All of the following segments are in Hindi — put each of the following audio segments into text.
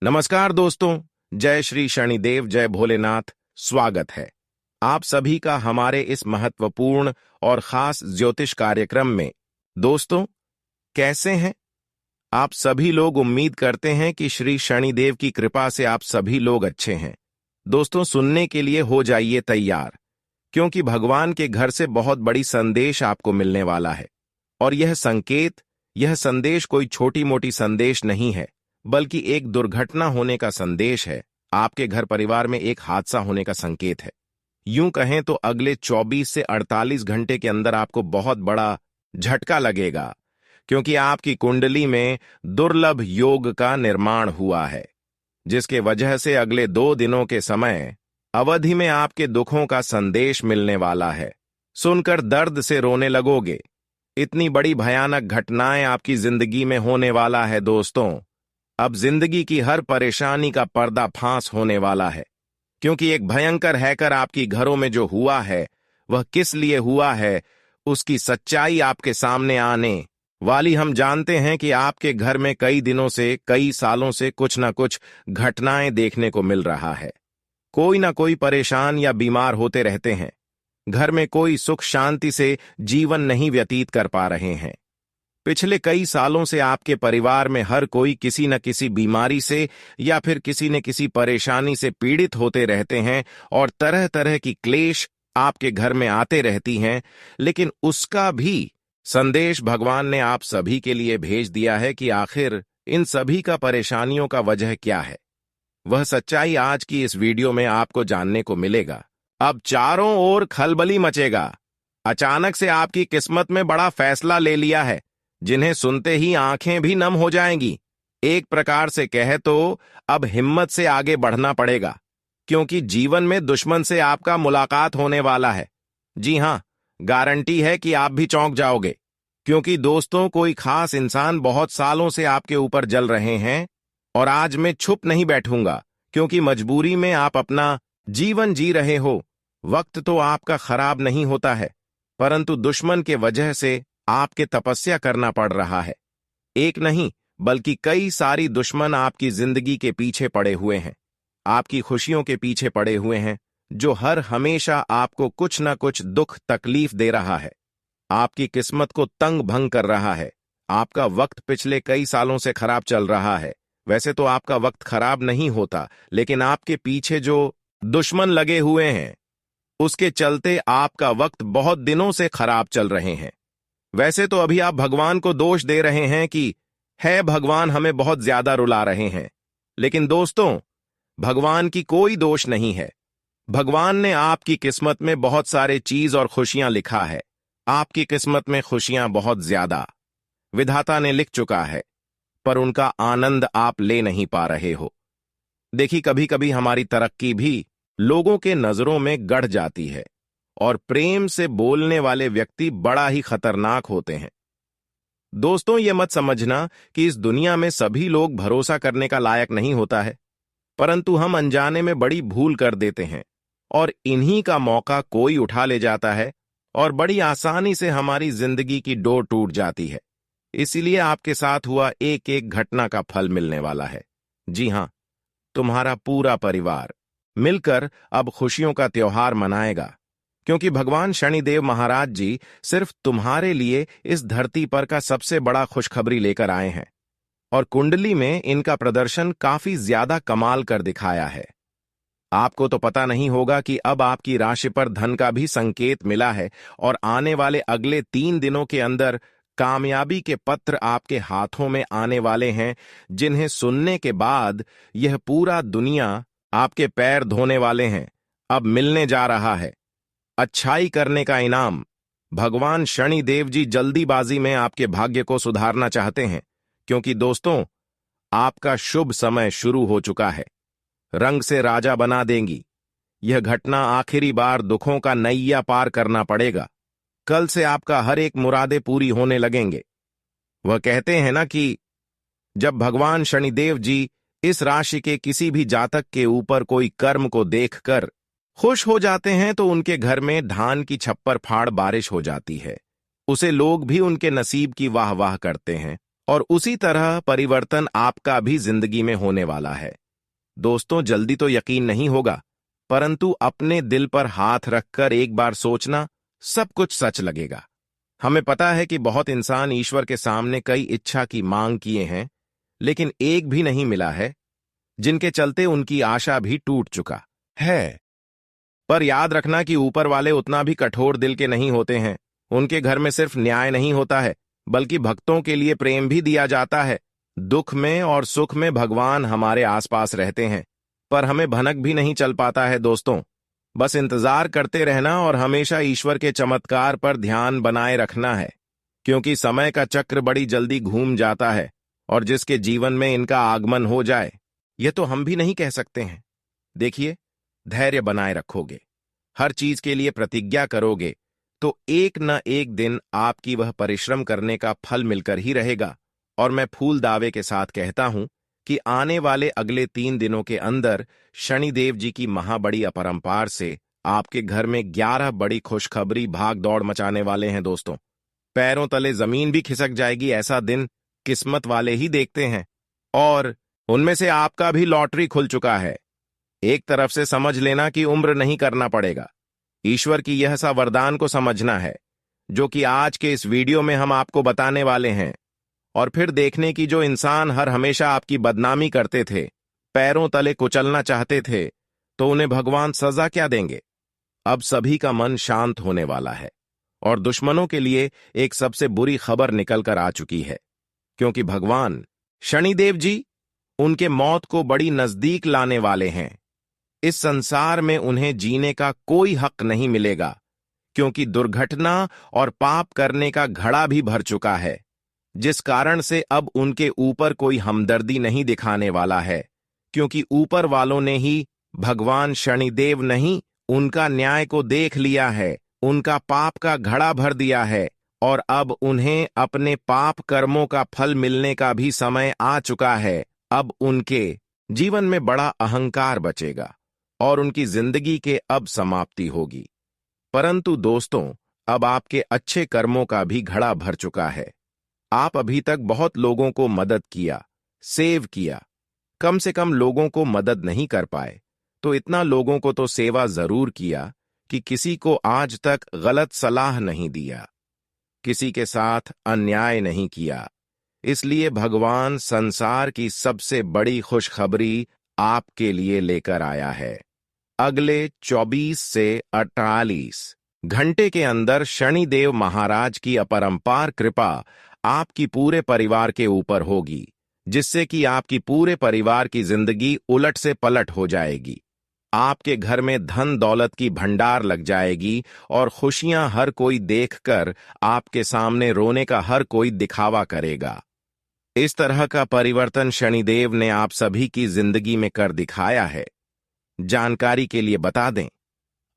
नमस्कार दोस्तों। जय श्री शनिदेव, जय भोलेनाथ। स्वागत है आप सभी का हमारे इस महत्वपूर्ण और खास ज्योतिष कार्यक्रम में। दोस्तों, कैसे हैं आप सभी लोग? उम्मीद करते हैं कि श्री शनिदेव की कृपा से आप सभी लोग अच्छे हैं। दोस्तों, सुनने के लिए हो जाइए तैयार, क्योंकि भगवान के घर से बहुत बड़ी संदेश आपको मिलने वाला है। और यह संदेश कोई छोटी मोटी संदेश नहीं है, बल्कि एक दुर्घटना होने का संदेश है। आपके घर परिवार में एक हादसा होने का संकेत है। यूं कहें तो अगले 24 से 48 घंटे के अंदर आपको बहुत बड़ा झटका लगेगा, क्योंकि आपकी कुंडली में दुर्लभ योग का निर्माण हुआ है, जिसके वजह से अगले 2 दिनों के समय अवधि में आपके दुखों का संदेश मिलने वाला है। सुनकर दर्द से रोने लगोगे। इतनी बड़ी भयानक घटनाएं आपकी जिंदगी में होने वाला है। दोस्तों, अब जिंदगी की हर परेशानी का पर्दाफाश होने वाला है, क्योंकि एक भयंकर हैकर आपकी घरों में जो हुआ है, वह किस लिए हुआ है, उसकी सच्चाई आपके सामने आने वाली। हम जानते हैं कि आपके घर में कई दिनों से, कई सालों से कुछ न कुछ घटनाएं देखने को मिल रहा है। कोई ना कोई परेशान या बीमार होते रहते हैं। घर में कोई सुख शांति से जीवन नहीं व्यतीत कर पा रहे हैं। पिछले कई सालों से आपके परिवार में हर कोई किसी न किसी बीमारी से या फिर किसी न किसी परेशानी से पीड़ित होते रहते हैं, और तरह तरह की क्लेश आपके घर में आते रहती हैं। लेकिन उसका भी संदेश भगवान ने आप सभी के लिए भेज दिया है कि आखिर इन सभी का परेशानियों का वजह क्या है। वह सच्चाई आज की इस वीडियो में आपको जानने को मिलेगा। अब चारों ओर खलबली मचेगा। अचानक से आपकी किस्मत में बड़ा फैसला ले लिया है, जिन्हें सुनते ही आंखें भी नम हो जाएंगी। एक प्रकार से कहे तो अब हिम्मत से आगे बढ़ना पड़ेगा, क्योंकि जीवन में दुश्मन से आपका मुलाकात होने वाला है। जी हां, गारंटी है कि आप भी चौंक जाओगे, क्योंकि दोस्तों, कोई खास इंसान बहुत सालों से आपके ऊपर जल रहे हैं। और आज मैं चुप नहीं बैठूंगा, क्योंकि मजबूरी में आप अपना जीवन जी रहे हो। वक्त तो आपका खराब नहीं होता है, परंतु दुश्मन के वजह से आपके तपस्या करना पड़ रहा है। एक नहीं बल्कि कई सारी दुश्मन आपकी जिंदगी के पीछे पड़े हुए हैं, आपकी खुशियों के पीछे पड़े हुए हैं, जो हर हमेशा आपको कुछ न कुछ दुख तकलीफ दे रहा है, आपकी किस्मत को तंग भंग कर रहा है। आपका वक्त पिछले कई सालों से खराब चल रहा है। वैसे तो आपका वक्त खराब नहीं होता, लेकिन आपके पीछे जो दुश्मन लगे हुए हैं, उसके चलते आपका वक्त बहुत दिनों से खराब चल रहे हैं। वैसे तो अभी आप भगवान को दोष दे रहे हैं कि है भगवान हमें बहुत ज्यादा रुला रहे हैं, लेकिन दोस्तों, भगवान की कोई दोष नहीं है। भगवान ने आपकी किस्मत में बहुत सारे चीज और खुशियां लिखा है। आपकी किस्मत में खुशियां बहुत ज्यादा विधाता ने लिख चुका है, पर उनका आनंद आप ले नहीं पा रहे हो। देखिए, कभी कभी हमारी तरक्की भी लोगों के नजरों में गड़ जाती है, और प्रेम से बोलने वाले व्यक्ति बड़ा ही खतरनाक होते हैं। दोस्तों, ये मत समझना कि इस दुनिया में सभी लोग भरोसा करने का लायक नहीं होता है, परंतु हम अनजाने में बड़ी भूल कर देते हैं, और इन्हीं का मौका कोई उठा ले जाता है, और बड़ी आसानी से हमारी जिंदगी की डोर टूट जाती है। इसीलिए आपके साथ हुआ एक एक घटना का फल मिलने वाला है। जी हां, तुम्हारा पूरा परिवार मिलकर अब खुशियों का त्योहार मनाएगा, क्योंकि भगवान शनिदेव महाराज जी सिर्फ तुम्हारे लिए इस धरती पर का सबसे बड़ा खुशखबरी लेकर आए हैं। और कुंडली में इनका प्रदर्शन काफी ज्यादा कमाल कर दिखाया है। आपको तो पता नहीं होगा कि अब आपकी राशि पर धन का भी संकेत मिला है, और आने वाले अगले 3 दिनों के अंदर कामयाबी के पत्र आपके हाथों में आने वाले हैं, जिन्हें सुनने के बाद यह पूरा दुनिया आपके पैर धोने वाले हैं। अब मिलने जा रहा है अच्छाई करने का इनाम। भगवान शनिदेव जी जल्दीबाजी में आपके भाग्य को सुधारना चाहते हैं, क्योंकि दोस्तों, आपका शुभ समय शुरू हो चुका है। रंग से राजा बना देंगी यह घटना। आखिरी बार दुखों का नैया पार करना पड़ेगा। कल से आपका हर एक मुरादे पूरी होने लगेंगे। वह कहते हैं ना कि जब भगवान शनिदेव जी इस राशि के किसी भी जातक के ऊपर कोई कर्म को देखकर खुश हो जाते हैं, तो उनके घर में धान की छप्पर फाड़ बारिश हो जाती है। उसे लोग भी उनके नसीब की वाह वाह करते हैं, और उसी तरह परिवर्तन आपका भी जिंदगी में होने वाला है। दोस्तों, जल्दी तो यकीन नहीं होगा, परंतु अपने दिल पर हाथ रखकर एक बार सोचना, सब कुछ सच लगेगा। हमें पता है कि बहुत इंसान ईश्वर के सामने कई इच्छा की मांग किए हैं, लेकिन एक भी नहीं मिला है, जिनके चलते उनकी आशा भी टूट चुका है। पर याद रखना कि ऊपर वाले उतना भी कठोर दिल के नहीं होते हैं। उनके घर में सिर्फ न्याय नहीं होता है, बल्कि भक्तों के लिए प्रेम भी दिया जाता है। दुख में और सुख में भगवान हमारे आसपास रहते हैं, पर हमें भनक भी नहीं चल पाता है। दोस्तों, बस इंतजार करते रहना और हमेशा ईश्वर के चमत्कार पर ध्यान बनाए रखना है, क्योंकि समय का चक्र बड़ी जल्दी घूम जाता है और जिसके जीवन में इनका आगमन हो जाए, यह तो हम भी नहीं कह सकते हैं। देखिए, धैर्य बनाए रखोगे, हर चीज के लिए प्रतिज्ञा करोगे, तो एक न एक दिन आपकी वह परिश्रम करने का फल मिलकर ही रहेगा। और मैं फूल दावे के साथ कहता हूं कि आने वाले अगले 3 दिनों के अंदर शनिदेव जी की महाबड़ी अपरंपार से आपके घर में 11 बड़ी खुशखबरी भाग दौड़ मचाने वाले हैं। दोस्तों, पैरों तले जमीन भी खिसक जाएगी, ऐसा दिन किस्मत वाले ही देखते हैं। और उनमें से आपका भी लॉटरी खुल चुका है। एक तरफ से समझ लेना कि उम्र नहीं करना पड़ेगा, ईश्वर की यह सा वरदान को समझना है, जो कि आज के इस वीडियो में हम आपको बताने वाले हैं। और फिर देखने की जो इंसान हर हमेशा आपकी बदनामी करते थे, पैरों तले कुचलना चाहते थे, तो उन्हें भगवान सजा क्या देंगे। अब सभी का मन शांत होने वाला है और दुश्मनों के लिए एक सबसे बुरी खबर निकल कर आ चुकी है, क्योंकि भगवान शनिदेव जी उनके मौत को बड़ी नजदीक लाने वाले हैं। इस संसार में उन्हें जीने का कोई हक नहीं मिलेगा, क्योंकि दुर्घटना और पाप करने का घड़ा भी भर चुका है, जिस कारण से अब उनके ऊपर कोई हमदर्दी नहीं दिखाने वाला है, क्योंकि ऊपर वालों ने ही, भगवान शनिदेव नहीं, उनका न्याय को देख लिया है, उनका पाप का घड़ा भर दिया है और अब उन्हें अपने पाप कर्मों का फल मिलने का भी समय आ चुका है। अब उनके जीवन में बड़ा अहंकार बचेगा और उनकी जिंदगी के अब समाप्ति होगी। परंतु दोस्तों, अब आपके अच्छे कर्मों का भी घड़ा भर चुका है। आप अभी तक बहुत लोगों को मदद किया, सेव किया, कम से कम लोगों को मदद नहीं कर पाए, तो इतना लोगों को तो सेवा जरूर किया कि किसी को आज तक गलत सलाह नहीं दिया, किसी के साथ अन्याय नहीं किया। इसलिए भगवान संसार की सबसे बड़ी खुशखबरी आपके लिए लेकर आया है। अगले 24 से 48 घंटे के अंदर शनिदेव महाराज की अपरंपार कृपा आपकी पूरे परिवार के ऊपर होगी, जिससे कि आपकी पूरे परिवार की जिंदगी उलट से पलट हो जाएगी। आपके घर में धन दौलत की भंडार लग जाएगी और खुशियां हर कोई देखकर आपके सामने रोने का हर कोई दिखावा करेगा। इस तरह का परिवर्तन शनिदेव ने आप सभी की जिंदगी में कर दिखाया है। जानकारी के लिए बता दें,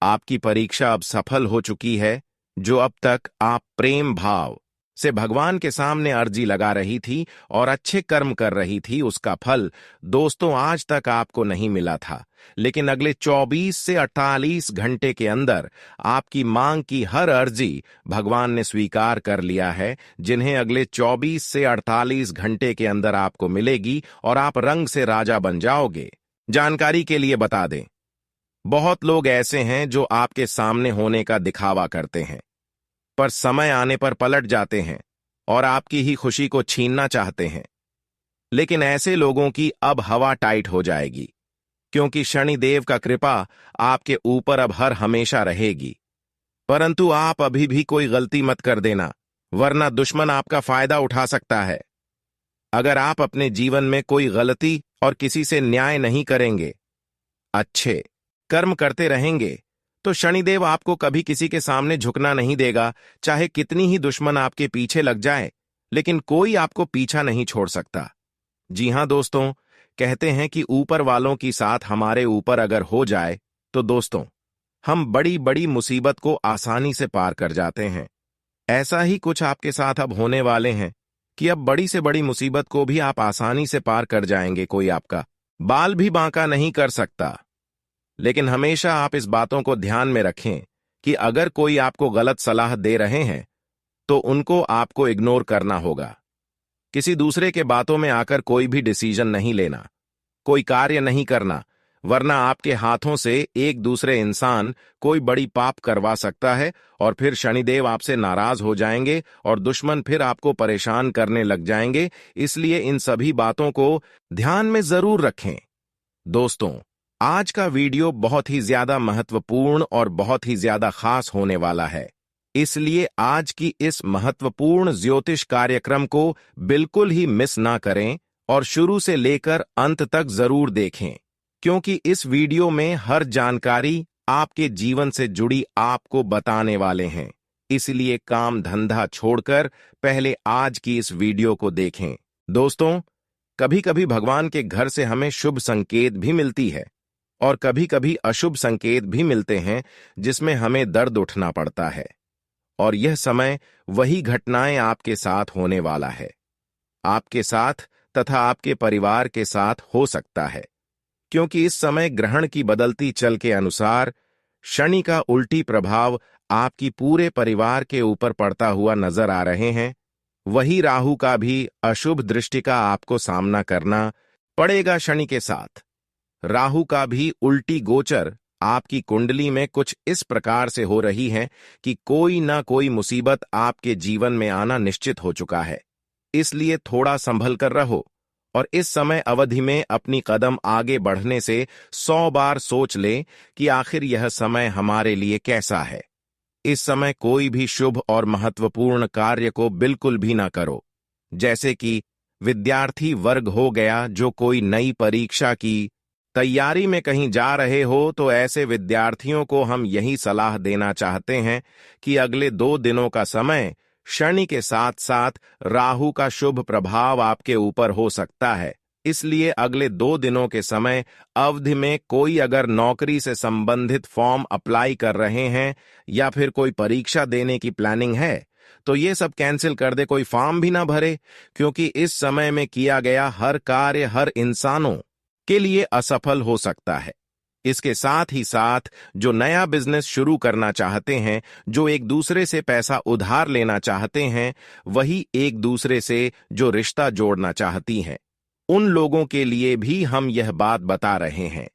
आपकी परीक्षा अब सफल हो चुकी है। जो अब तक आप प्रेम भाव से भगवान के सामने अर्जी लगा रही थी और अच्छे कर्म कर रही थी, उसका फल दोस्तों आज तक आपको नहीं मिला था, लेकिन अगले 24 से 48 घंटे के अंदर आपकी मांग की हर अर्जी भगवान ने स्वीकार कर लिया है, जिन्हें अगले 24 से 48 घंटे के अंदर आपको मिलेगी और आप रंग से राजा बन जाओगे। जानकारी के लिए बता दें, बहुत लोग ऐसे हैं जो आपके सामने होने का दिखावा करते हैं, पर समय आने पर पलट जाते हैं और आपकी ही खुशी को छीनना चाहते हैं। लेकिन ऐसे लोगों की अब हवा टाइट हो जाएगी, क्योंकि शनिदेव का कृपा आपके ऊपर अब हर हमेशा रहेगी। परंतु आप अभी भी कोई गलती मत कर देना, वरना दुश्मन आपका फायदा उठा सकता है। अगर आप अपने जीवन में कोई गलती और किसी से न्याय नहीं करेंगे, अच्छे कर्म करते रहेंगे, तो शनिदेव आपको कभी किसी के सामने झुकना नहीं देगा। चाहे कितनी ही दुश्मन आपके पीछे लग जाए, लेकिन कोई आपको पीछा नहीं छोड़ सकता। जी हां दोस्तों, कहते हैं कि ऊपर वालों की साथ हमारे ऊपर अगर हो जाए, तो दोस्तों हम बड़ी बड़ी मुसीबत को आसानी से पार कर जाते हैं। ऐसा ही कुछ आपके साथ अब होने वाले हैं कि अब बड़ी से बड़ी मुसीबत को भी आप आसानी से पार कर जाएंगे। कोई आपका बाल भी बांका नहीं कर सकता। लेकिन हमेशा आप इस बातों को ध्यान में रखें कि अगर कोई आपको गलत सलाह दे रहे हैं, तो उनको आपको इग्नोर करना होगा। किसी दूसरे के बातों में आकर कोई भी डिसीजन नहीं लेना, कोई कार्य नहीं करना, वरना आपके हाथों से एक दूसरे इंसान कोई बड़ी पाप करवा सकता है और फिर शनिदेव आपसे नाराज हो जाएंगे और दुश्मन फिर आपको परेशान करने लग जाएंगे। इसलिए इन सभी बातों को ध्यान में जरूर रखें। दोस्तों, आज का वीडियो बहुत ही ज्यादा महत्वपूर्ण और बहुत ही ज्यादा खास होने वाला है, इसलिए आज की इस महत्वपूर्ण ज्योतिष कार्यक्रम को बिल्कुल ही मिस ना करें और शुरू से लेकर अंत तक जरूर देखें, क्योंकि इस वीडियो में हर जानकारी आपके जीवन से जुड़ी आपको बताने वाले हैं। इसलिए काम धंधा छोड़कर पहले आज की इस वीडियो को देखें। दोस्तों, कभी कभी भगवान के घर से हमें शुभ संकेत भी मिलती है और कभी कभी अशुभ संकेत भी मिलते हैं, जिसमें हमें दर्द उठना पड़ता है। और यह समय वही घटनाएं आपके साथ होने वाला है, आपके साथ तथा आपके परिवार के साथ हो सकता है, क्योंकि इस समय ग्रहण की बदलती चल के अनुसार शनि का उल्टी प्रभाव आपकी पूरे परिवार के ऊपर पड़ता हुआ नजर आ रहे हैं। वही राहु का भी अशुभ दृष्टि का आपको सामना करना पड़ेगा शनि के साथ। राहु का भी उल्टी गोचर आपकी कुंडली में कुछ इस प्रकार से हो रही है कि कोई ना कोई मुसीबत आपके जीवन में आना निश्चित हो चुका है। इसलिए थोड़ा संभल कर रहो और इस समय अवधि में अपनी कदम आगे बढ़ने से 100 बार सोच ले कि आखिर यह समय हमारे लिए कैसा है। इस समय कोई भी शुभ और महत्वपूर्ण कार्य को बिल्कुल भी ना करो, जैसे कि विद्यार्थी वर्ग हो गया जो कोई नई परीक्षा की तैयारी में कहीं जा रहे हो, तो ऐसे विद्यार्थियों को हम यही सलाह देना चाहते हैं कि अगले 2 दिनों का समय शनि के साथ साथ राहु का शुभ प्रभाव आपके ऊपर हो सकता है। इसलिए अगले 2 दिनों के समय अवधि में कोई अगर नौकरी से संबंधित फॉर्म अप्लाई कर रहे हैं या फिर कोई परीक्षा देने की प्लानिंग है, तो ये सब कैंसिल कर दे, कोई फॉर्म भी ना भरे, क्योंकि इस समय में किया गया हर कार्य हर इंसानों के लिए असफल हो सकता है। इसके साथ ही साथ जो नया बिजनेस शुरू करना चाहते हैं, जो एक दूसरे से पैसा उधार लेना चाहते हैं, वही एक दूसरे से जो रिश्ता जोड़ना चाहती हैं, उन लोगों के लिए भी हम यह बात बता रहे हैं